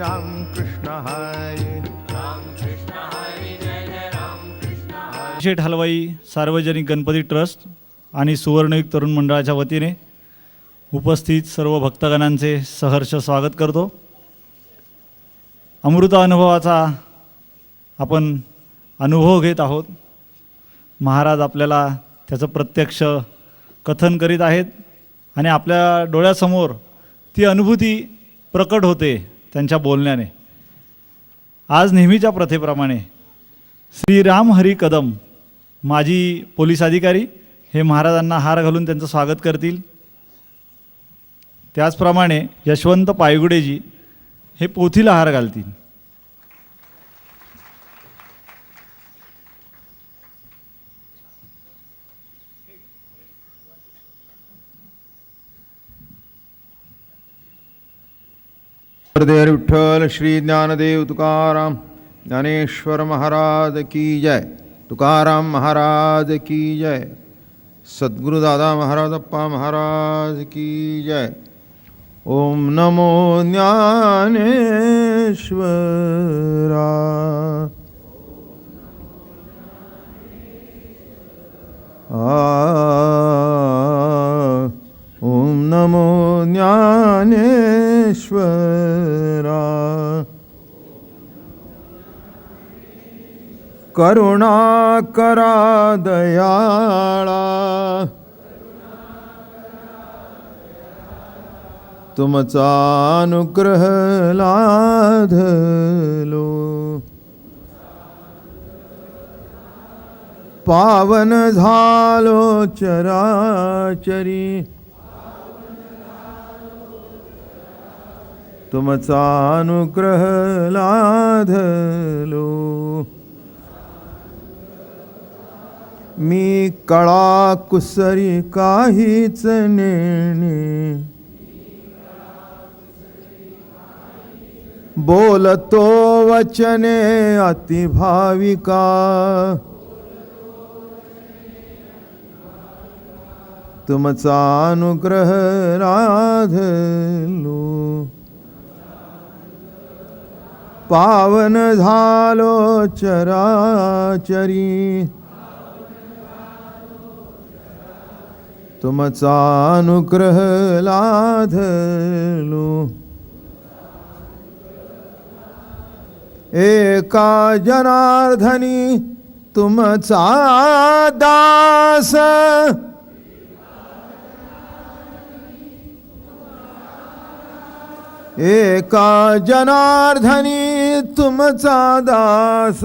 राम कृष्ण हरी शेठ हलवाई सार्वजनिक गणपती ट्रस्ट आणि सुवर्णयुग तरुण मंडळाच्या वतीने उपस्थित सर्व भक्तगणांचे सहर्ष स्वागत करतो. अमृत अनुभवाचा आपण अनुभव घेत आहोत. महाराज आपल्याला त्याचं प्रत्यक्ष कथन करीत आहेत आणि आपल्या डोळ्यासमोर ती अनुभूती प्रकट होते त्यांच्या बोलण्याने. आज नेहमीच्या प्रथेप्रमाणे श्री राम हरी कदम माजी पोलीस अधिकारी हे महाराजांना हार घालून त्यांचं स्वागत करतील. त्याचप्रमाणे यशवंत पायगुडेजी हे पोथीला हार घालतील. हृदय विठ्ठल श्री ज्ञानदेव तुकाराम ज्ञानेश्वर महाराज की जय. तुकाराम महाराज की जय. सद्गुरु दादा महाराज अप्पा महाराज की जय. ओम नमो ज्ञानेश्वरा. ओम नमो ज्ञानेश्वरा. करुणा करा दयाळा तुमचा अनुग्रह लाधलो. पावन झालो चराचरी तुमचा अनुग्रह लाधलो. मी कळा कुसरी काहीच नेणे बोलतो वचने अतिभाविका. तुमचा अनुग्रह लाधलो. पावन झालो चराचरी तुमचा अनुग्रह लाधलो. एका जनार्दनी तुमचा दास एका जनार्दनी तुमचा दास.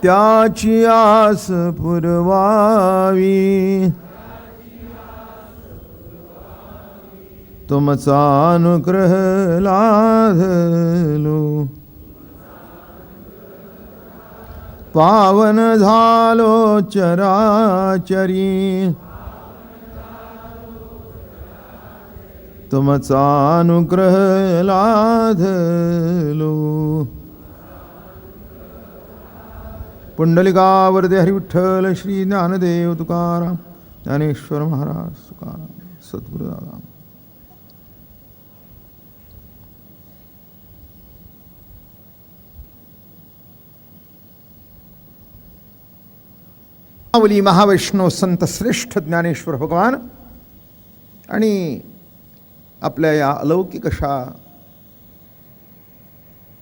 त्याची आस पुरवावी तुमचा अनुग्रह लाधलो. पावन झालो चराचरी तुमचा अनुग्रह लाधलो. पुंडलिकावरदे हरिविठ्ठल श्री ज्ञानदेव तुकाराम ज्ञानेश्वर महाराज तुकाराम सद्गुरु दादा. माऊली महावैष्णव संत श्रेष्ठ ज्ञानेश्वर भगवान आणि आपल्या या अलौकिक अशा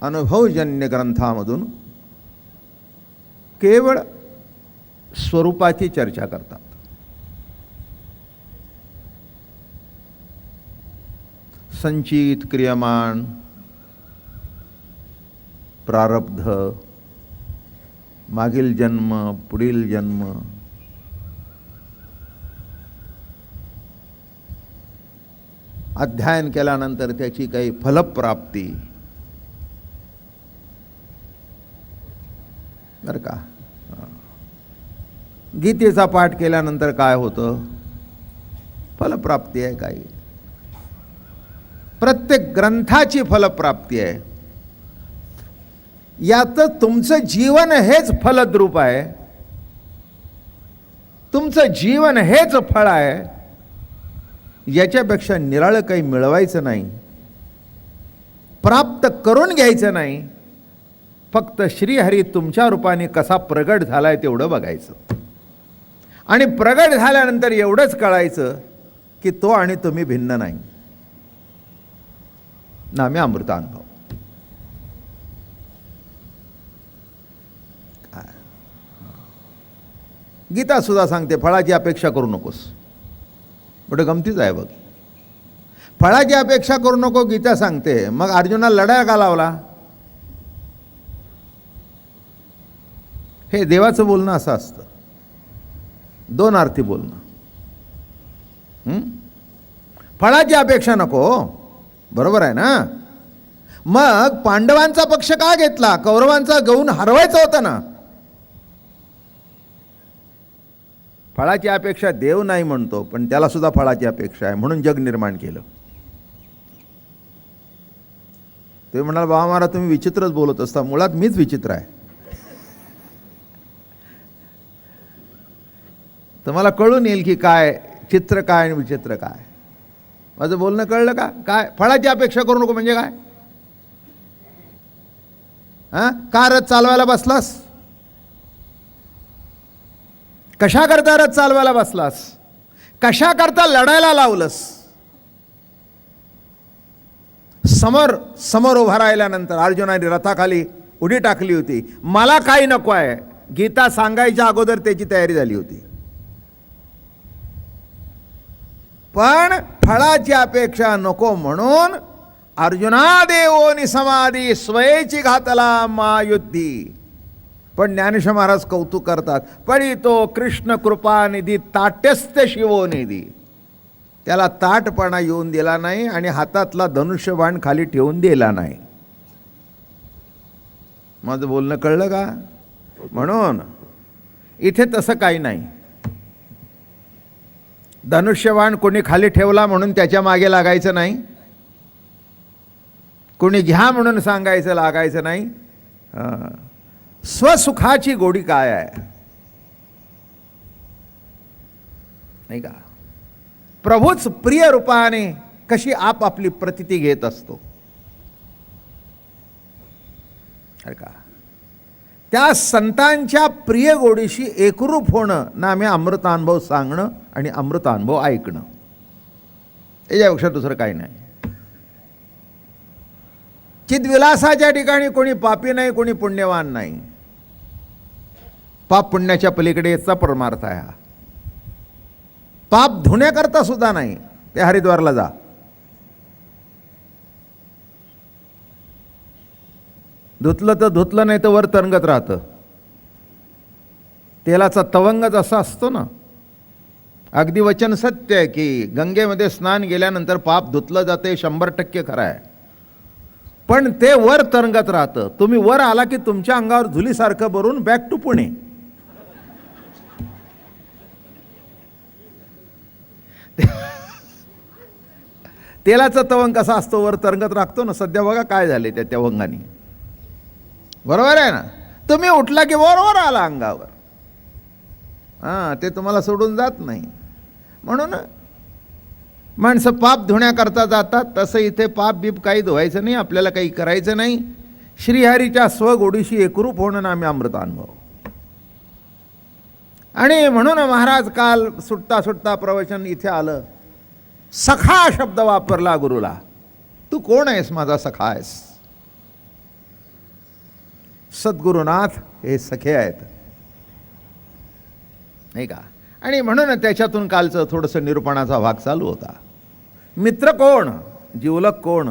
अनुभवजन्य ग्रंथामधून केवळ स्वरूपाची चर्चा करतात. संचित क्रियमाण प्रारब्ध मागील जन्म पुढील जन्म अध्ययन केल्यानंतर त्याची काही फलप्राप्ती बरं का. गीतेचा पाठ केल्यानंतर काय होतं फलप्राप्ती आहे. काही प्रत्येक ग्रंथाची फलप्राप्ती आहे. याचं तुमचं जीवन हेच फलद्रूप आहे. तुमचं जीवन हेच फळ आहे. याच्यापेक्षा निराळं काही मिळवायचं नाही, प्राप्त करून घ्यायचं नाही. फक्त श्रीहरी तुमच्या रूपाने कसा प्रगट झालाय तेवढं बघायचं. आणि प्रगट झाल्यानंतर एवढंच कळायचं की तो आणि तुम्ही भिन्न नाही. नामे अमृतानुभव. गीता सुद्धा सांगते फळाची अपेक्षा करू नकोस. मोठं गमतीच आहे बघ. फळाची अपेक्षा करू नको गीता सांगते. मग अर्जुनाला लढाया का लावला? हे देवाचं बोलणं असं असतं, दोन अर्थी बोलणं. फळाची अपेक्षा नको, बरोबर आहे ना? मग पांडवांचा पक्ष का घेतला? कौरवांचा घेऊन हरवायचं होतं ना. फळाची अपेक्षा देव नाही म्हणतो, पण त्याला सुद्धा फळाची अपेक्षा आहे, म्हणून जग निर्माण केलं. ते म्हणाल बाबा महाराज तुम्ही विचित्रच बोलत असता. मुळात मीच विचित्र आहे. तुम्हाला कळून येईल की काय चित्र काय आणि विचित्र काय. माझं बोलणं कळलं का? काय फळाची अपेक्षा करू नको म्हणजे काय? का रथ चालवायला बसलास? कशा करता रथ चालवायला बसलास? कशा करता लढायला लावलंस? समोर उभा राहिल्यानंतर अर्जुनाने रथाखाली उडी टाकली होती. मला काही नको आहे गीता सांगायच्या अगोदर त्याची तयारी झाली होती. पण फळाची अपेक्षा नको म्हणून अर्जुना देवो निसमाधी स्वयेची घातला महायुद्धी. पण ज्ञानेश्वर महाराज कौतुक करतात. पडी तो कृष्ण कृपानिधी ताट्यस्थ शिवोनिधी. त्याला ताटपणा येऊन दिला नाही आणि हातातला धनुष्यबाण खाली ठेवून दिला नाही. माझं बोलणं कळलं का? म्हणून इथे तसं काही नाही. धनुष्यबाण कोणी खाली ठेवला म्हणून त्याच्या मागे लागायचं नाही, कोणी घ्या म्हणून सांगायचं लागायचं नाही. स्वसुखाची गोडी काय आहे नाही का? प्रभूच प्रिय रूपाने कशी आपली प्रतिती घेत असतो अरे का? त्या संतांच्या प्रिय गोडीशी एकरूप होणं नामे अमृतानुभव सांगणं आणि अमृतानुभव ऐकणं. याच्यापेक्षा दुसरं काही नाही. चिद्विलासाच्या ठिकाणी कोणी पापी नाही, कोणी पुण्यवान नाही. पाप पुण्याच्या पलीकडे याचा परमार्थ आहे. पाप धुण्याकरता सुद्धा नाही. ते हरिद्वारला जा, धुतलं तर धुतलं, नाही तर वर तरंगत राहतं. तेलाचा तवंगच असा असतो ना. अगदी वचन सत्य आहे की गंगेमध्ये स्नान गेल्यानंतर पाप धुतलं जाते, 100% खरं आहे. पण ते वर तरंगत राहतं. तुम्ही वर आला की तुमच्या अंगावर धुलीसारखं भरून बॅक टू पुणे. तेलाचा तवंग कसा असतो, वर तरंगत राखतो ना. सध्या बघा काय झाले त्या तवंगाने. बरोबर आहे ना? तुम्ही उठला की वर आला अंगावर. ते तुम्हाला सोडून जात नाही. म्हणून माणसं पाप धुण्याकरता जातात. तसं इथे पाप बीप काही धुवायचं नाही, आपल्याला काही करायचं नाही. श्रीहरीच्या स्वगोडीशी एकरूप होणं नामे अमृतानुभव. आणि म्हणून महाराज काल सुटता सुटता प्रवचन इथे आलं. सखा शब्द वापरला गुरुला. तू कोण आहेस? माझा सखा आहेस. सद्गुरुनाथ हे सखे आहेत नाही का? आणि म्हणून त्याच्यातून कालचं थोडंसं निरूपणाचा भाग चालू होता. मित्र कोण, जिवलक कोण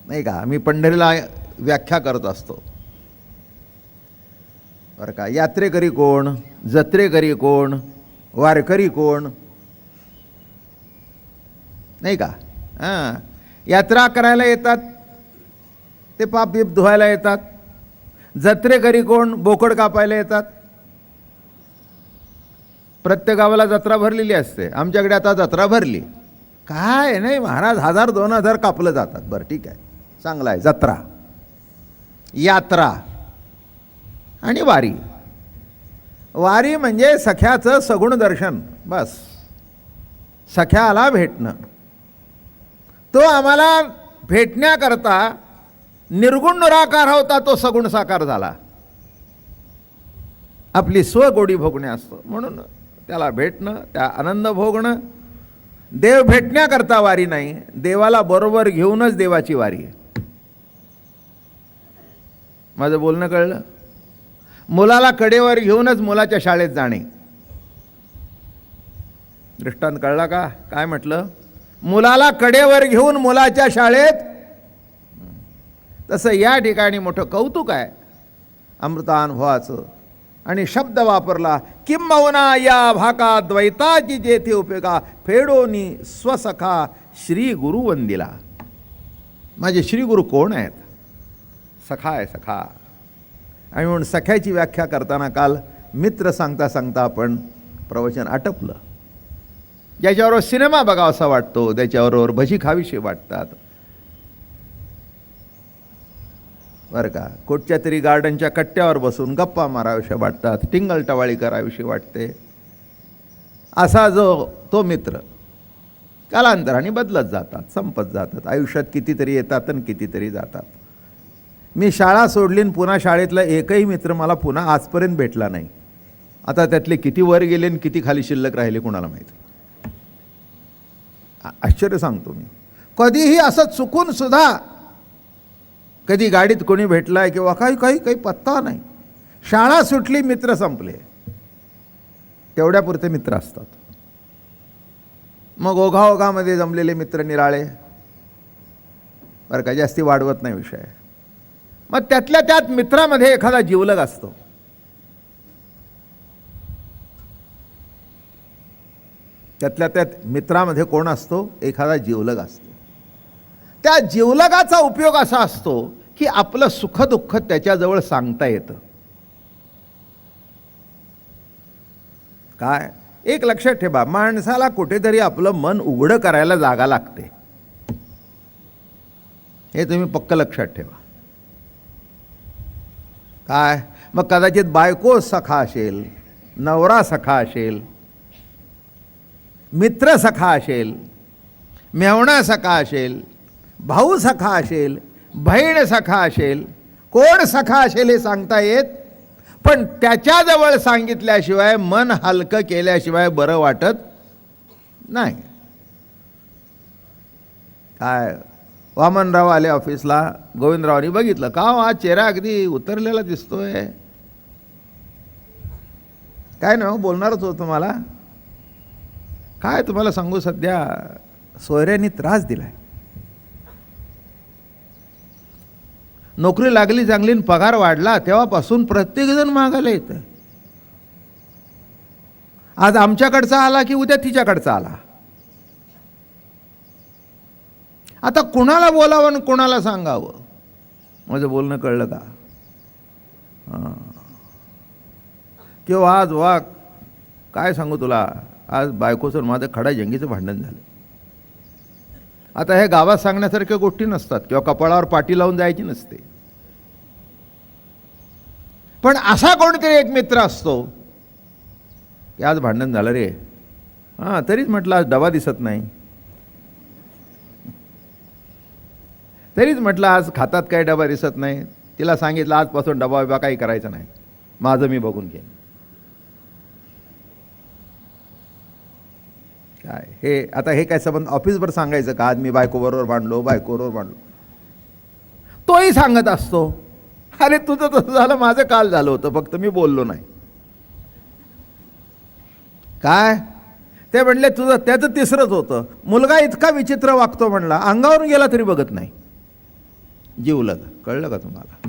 नाही का? मी पंढरीला व्याख्या करत असतो बरं का. यात्रेकरी कोण, जत्रेकरी कोण, वारकरी कोण नाही का? यात्रा करायला येतात ते पाप बीप धुवायला येतात. जत्रेकरी कोण, बोकड कापायला येतात. प्रत्येक गावाला जत्रा भरलेली असते. आमच्याकडे आता जत्रा भरली काय नाही महाराज, 1000-2000 कापलं जातात. बरं ठीक आहे, चांगलं आहे. जत्रा, यात्रा आणि वारी. वारी म्हणजे सख्याचं सगुण दर्शन. बस सख्याला भेटणं. तो आम्हाला भेटण्याकरता निर्गुण निराकार होता, तो सगुण साकार झाला. आपली स्वगोडी भोगणे असतं, म्हणून त्याला भेटणं, त्या आनंद भोगणं. देव भेटण्याकरता वारी नाही, देवाला बरोबर घेऊनच देवाची वारी आहे. माझं बोलणं कळलं? मुलाला कडेवर घेऊनच मुलाच्या शाळेत जाणे. दृष्टांत कळला का? काय म्हटलं? मुलाला कडेवर घेऊन मुलाच्या शाळेत. तसं या ठिकाणी मोठं कौतुक आहे अमृतानुभवाचं. आणि शब्द वापरला, किंबहुना या भाका द्वैताची जेथे उपयोगा, फेडोनी स्वसखा श्री गुरु वंदिला. माझे श्री गुरु कोण आहेत? सखा आहे, सखा. आणि म्हणून सख्याची व्याख्या करताना काल मित्र सांगता सांगता आपण प्रवचन आटपलं. ज्याच्याबरोबर सिनेमा बघावासा वाटतो, त्याच्याबरोबर भजी खावीशी वाटतात, बरं का. कुठच्या तरी गार्डनच्या कट्ट्यावर बसून गप्पा माराव्याशा वाटतात, टिंगल टवाळी करावीशी वाटते. असा तो मित्र कालांतराने बदलत जातात, संपत जातात. आयुष्यात कितीतरी येतात आणि कितीतरी जातात. मी शाळा सोडली आणि पुन्हा शाळेतला एकही मित्र मला पुन्हा आजपर्यंत भेटला नाही. आता त्यातले किती वर गेले आणि किती खाली शिल्लक राहिले कोणाला माहीत. आश्चर्य सांगतो मी. कधीही असं चुकून सुद्धा कधी गाडीत कोणी भेटलाय किंवा काही पत्ता नाही. शाळा सुटली, मित्र संपले, तेवढ्यापुरते मित्र असतात. मग ओघाओघामध्ये जमलेले मित्र निराळे, बरं का, जास्ती वाढवत नाही विषय. मग त्यातल्या त्यात मित्रामध्ये एखादा जिवलग असतो. त्यातल्या त्यात मित्रामध्ये कोण असतो? एखादा जिवलग असतो. त्या जिवलगाचा उपयोग असा असतो की आपलं सुखदुःख त्याच्याजवळ सांगता येतं. काय? एक लक्षात ठेवा, माणसाला कुठेतरी आपलं मन उघडं करायला जागा लागते. हे तुम्ही पक्क लक्षात ठेवा. काय? मग कदाचित बायको सखा असेल, नवरा सखा असेल, मित्र सखा असेल, मेवणा सखा असेल, भाऊ सखा असेल, बहीण सखा असेल, कोण सखा असेल हे सांगता येत. पण त्याच्याजवळ सांगितल्याशिवाय, मन हलकं केल्याशिवाय बरं वाटत नाही. काय? वामनराव आले ऑफिसला, गोविंदरावांनी बघितलं, का हा चेहरा अगदी उतरलेला दिसतोय. काय ना बोलणारच होतं मला. काय तुम्हाला सांगू, सध्या सोयऱ्यांनी त्रास दिलाय. नोकरी लागली चांगली, पगार वाढला, तेव्हापासून प्रत्येकजण मागायला येतं. आज आमच्याकडचा आला की उद्या तिच्याकडचा आला. आता कुणाला बोलावं आणि कुणाला सांगावं? माझं बोलणं कळलं का? हां. किंवा आज वा काय सांगू तुला, आज बायकोचं माझं खडाजंगीचं भांडण झालं. आता हे गावात सांगण्यासारख्या गोष्टी नसतात किंवा कपाळावर पाटी लावून जायची नसते. पण असा कोणीतरी एक मित्र असतो की आज भांडण झालं रे, हां, तरीच म्हटलं आज डबा दिसत नाही, तरीच म्हटलं आज खातात काय डबा दिसत नाही. तिला सांगितलं आजपासून डबा बिबा काही करायचं नाही, माझं मी बघून घेईन. काय हे आता हे काय संबंध ऑफिसवर सांगायचं का? आज मी बायकोबरोबर भांडलो, बायकोबरोबर भांडलो. तोही सांगत असतो, अरे तुझं तसं झालं, माझं काल झालं होतं, फक्त मी बोललो नाही. काय? ते म्हणले तुझं त्याचं तिसरंच होतं. मुलगा इतका विचित्र वागतो म्हणला, अंगावरून गेला तरी बघत नाही. जिवलग. कळलं का तुम्हाला?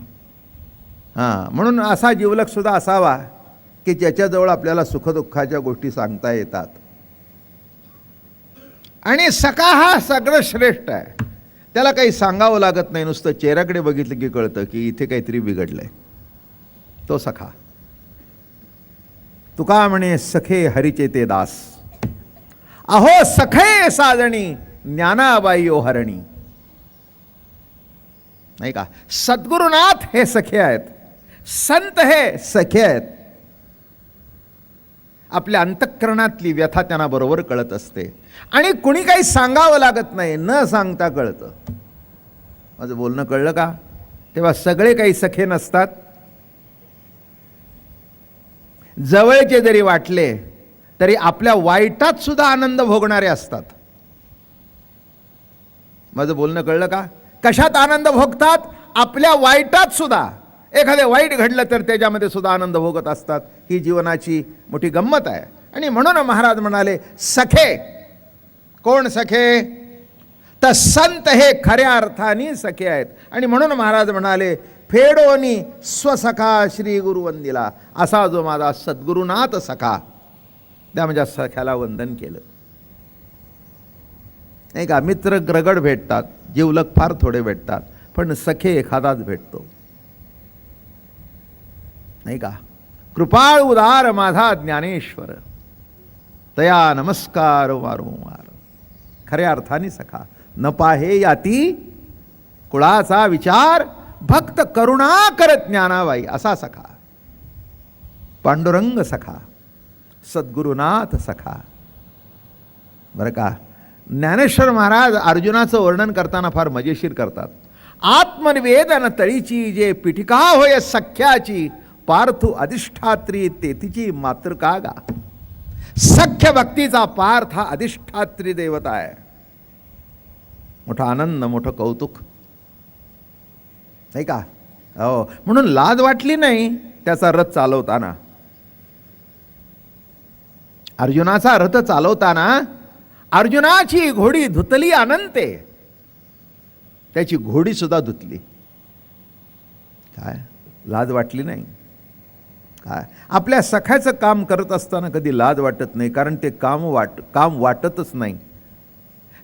हां. म्हणून असा जिवलग सुद्धा असावा की ज्याच्याजवळ आपल्याला सुखदुःखाच्या गोष्टी सांगता येतात. आणि सखा हा सगळं श्रेष्ठ आहे. त्याला काही सांगावं लागत नाही, नुसतं चेहऱ्याकडे बघितलं की कळतं की इथे काहीतरी बिघडलंय. तो सखा. तुका म्हणे सखे हरीचे ते दास, अहो सखे साजणी ज्ञानाबाई ओ हरणी. नाही का? सद्गुरुनाथ हे सखे आहेत, संत हे सखे आहेत. आपल्या अंतःकरणातली व्यथा त्यांना बरोबर कळत असते आणि कुणी काही सांगावं लागत नाही, न सांगता कळतं. माझं बोलणं कळलं का? तेव्हा सगळे काही सखे नसतात. जवळचे जरी वाटले तरी आपल्या वाईटात सुद्धा आनंद भोगणारे असतात. माझं बोलणं कळलं का? कशात आनंद भोगतात? आपल्या वाईटात सुद्धा. एखादे वाईट घडलं तर त्याच्यामध्ये सुद्धा आनंद भोगत असतात. ही जीवनाची मोठी गंमत आहे. आणि म्हणून महाराज म्हणाले सखे. कोण सखे? तर संत हे खऱ्या अर्थाने सखे आहेत. आणि म्हणून महाराज म्हणाले फेडोनी स्वसखा श्री गुरुवंदिला. असा जो माझा सद्गुरुनाथ सखा, त्या माझ्या सख्याला वंदन केलं. नाही का? मित्र रगड भेटतात, जीवलग फार थोडे भेटतात, पण सखे एखादाच भेटतो. नाही का? कृपाळ उदार माझा ज्ञानेश्वर, तया नमस्कार वारंवार. खऱ्या अर्थाने सखा. न पाहे याती कुळाचा विचार, भक्त करुणा करत ज्ञानाबाई. असा सखा. पांडुरंग सखा, सद्गुरुनाथ सखा. बरं का? ज्ञानेश्वर महाराज अर्जुनाचं वर्णन करताना फार मजेशीर करतात. आत्मनिवेदन तळीची जे पिठिका होय सख्याची, पार्थू अधिष्ठात्री तेथीची मातृका गा. सख्य भक्तीचा पार्थ हा अधिष्ठात्री देवता आहे. मोठा आनंद, मोठं कौतुक. नाही का? हो. म्हणून लाज वाटली नाही त्याचा रथ चालवताना. अर्जुनाचा रथ चालवताना अर्जुनाची घोडी धुतली अनंते, त्याची घोडी सुद्धा धुतली. काय लाज वाटली नाही? काय आपल्या सख्याचं काम करत असताना कधी लाज वाटत नाही, कारण ते काम वाटतच नाही.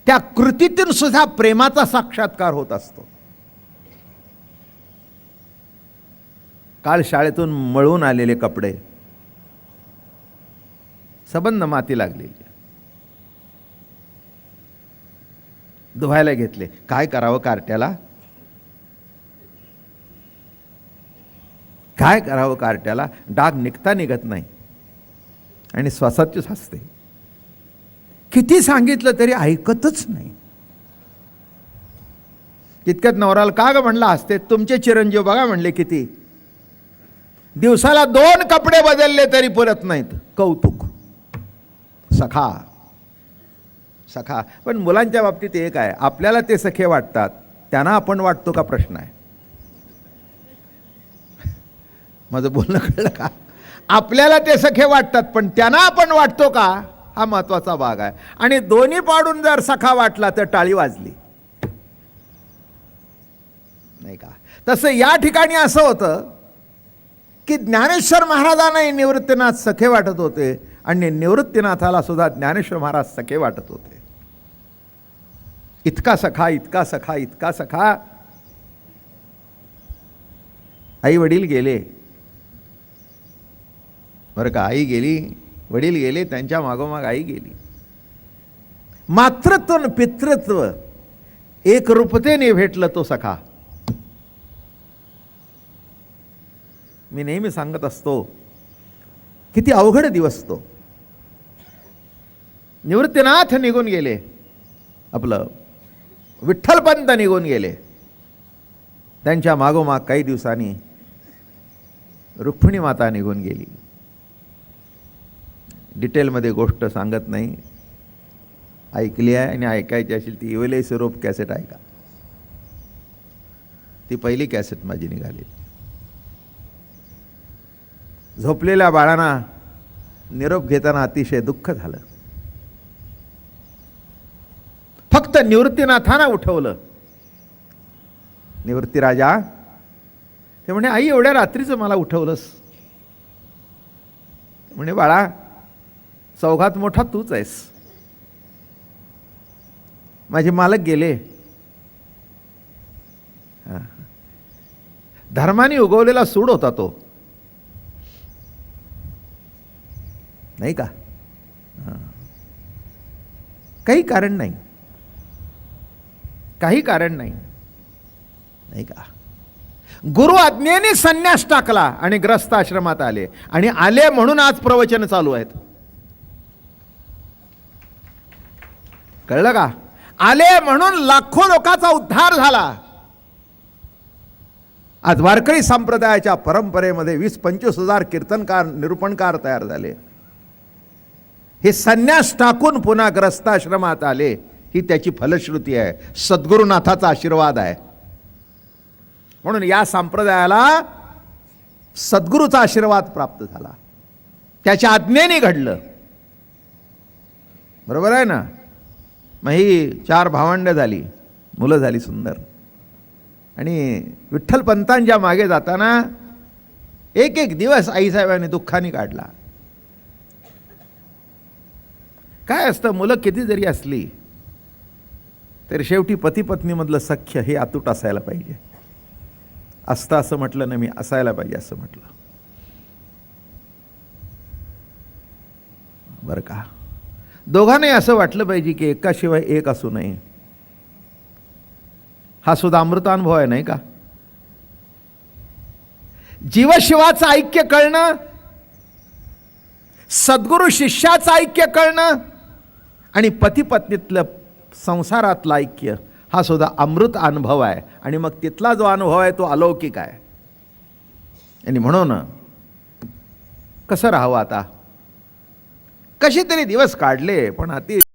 त्या कृतीतून सुद्धा प्रेमाचा साक्षात्कार होत असतो. काल शाळेतून मळून आलेले कपडे सबंध माती लागलेली, धुवायला घेतले. काय करावं कार्ट्याला? काय करावं कार्ट्याला? डाग निघता निघत नाही आणि श्वासाचीच हसते. किती सांगितलं तरी ऐकतच नाही. तितक्यात नवराला का ग म्हणला हसते? तुमचे चिरंजीव बघा म्हणले किती दिवसाला 2 कपडे बदलले तरी पुरत नाहीत. कौतुक. सखा सखा. पण मुलांच्या बाबतीत एक आहे, आपल्याला ते सखे वाटतात, त्यांना आपण वाटतो का प्रश्न आहे. माझं बोलणं कळलं का? आपल्याला ते सखे वाटतात पण त्यांना आपण वाटतो का, हा महत्वाचा भाग आहे. आणि दोन्ही पाडून जर सखा वाटला तर टाळी वाजली. नाही का? तसं या ठिकाणी असं होतं की ज्ञानेश्वर महाराजांनाही निवृत्तीनाथ सखे वाटत होते आणि निवृत्तीनाथाला सुद्धा ज्ञानेश्वर महाराज सखे वाटत होते. इतका सखा, इतका सखा, इतका सखा. आई वडील गेले बरं का? आई गेली, वडील गेले, त्यांच्या मागोमाग आई गेली. मातृत्व आणि पितृत्व एक रूपतेने भेटलं तो सखा. मी नेहमी सांगत असतो किती अवघड दिवस तो. निवृत्तीनाथ निघून गेले, आपलं विठ्ठलपंत निघून गेले. त्यांच्या मागोमाग काही दिवसांनी रुक्मिणी माता निघून गेली. डिटेलमध्ये गोष्ट सांगत नाही, ऐकली आहे आणि ऐकायची असेल ती इवले स्वरूप कॅसेट ऐका. ती पहिली कॅसेट माझी निघाली. झोपलेल्या बाळांना निरोप घेताना अतिशय दुःख झालं. फक्त निवृत्तीनाथांना उठवलं. निवृत्ती राजा ते म्हणे, आई एवढ्या रात्रीचं मला उठवलंस? म्हणे, बाळा चौघात मोठा तूच आहेस. माझे मालक गेले. धर्माने उगवलेला सूड होता तो, नाही का? काही कारण नाही, काही कारण नाही, नाही का? गुरु आज्ञेने संन्यास टाकला आणि ग्रस्त आश्रमात आले. आणि आले म्हणून आज प्रवचन चालू आहेत. कळलं का? आले म्हणून लाखो लोकांचा उद्धार झाला. आज वारकरी संप्रदायाच्या परंपरेमध्ये 20-25 हजार कीर्तनकार निरूपणकार तयार झाले. हे संन्यास टाकून पुन्हा ग्रस्ताश्रमात आले. ही त्याची फलश्रुती आहे, सद्गुरुनाथाचा आशीर्वाद आहे. म्हणून या संप्रदायाला सद्गुरूचा आशीर्वाद प्राप्त झाला, त्याच्या आज्ञेने घडलं. बरोबर आहे ना? मग ही 4 भावंडं झाली, मुलं झाली सुंदर. आणि विठ्ठलपंतांच्या मागे जाताना एक एक दिवस आईसाहेबांनी दुःखाने काढला. काय असतं, मुलं किती जरी असली तरी शेवटी पती पत्नीमधलं सख्य हे अतूट असायला पाहिजे. असतं असं म्हटलं ना मी, असायला पाहिजे असं म्हटलं. बरं का? दोघांनाही असं वाटलं पाहिजे की एकाशिवाय एक असू नये. हा सुद्धा अमृतानुभव आहे, नाही का? जीवशिवाचं ऐक्य कळणं, सद्गुरु शिष्याचं ऐक्य कळणं आणि पती पत्नीतलं संसारातलं ऐक्य हा सुद्धा अमृत अनुभव आहे. आणि मग तिथला जो अनुभव आहे तो अलौकिक आहे. आणि म्हणून कसं राहावं आता? कसे तरी दिवस काढले, पण अति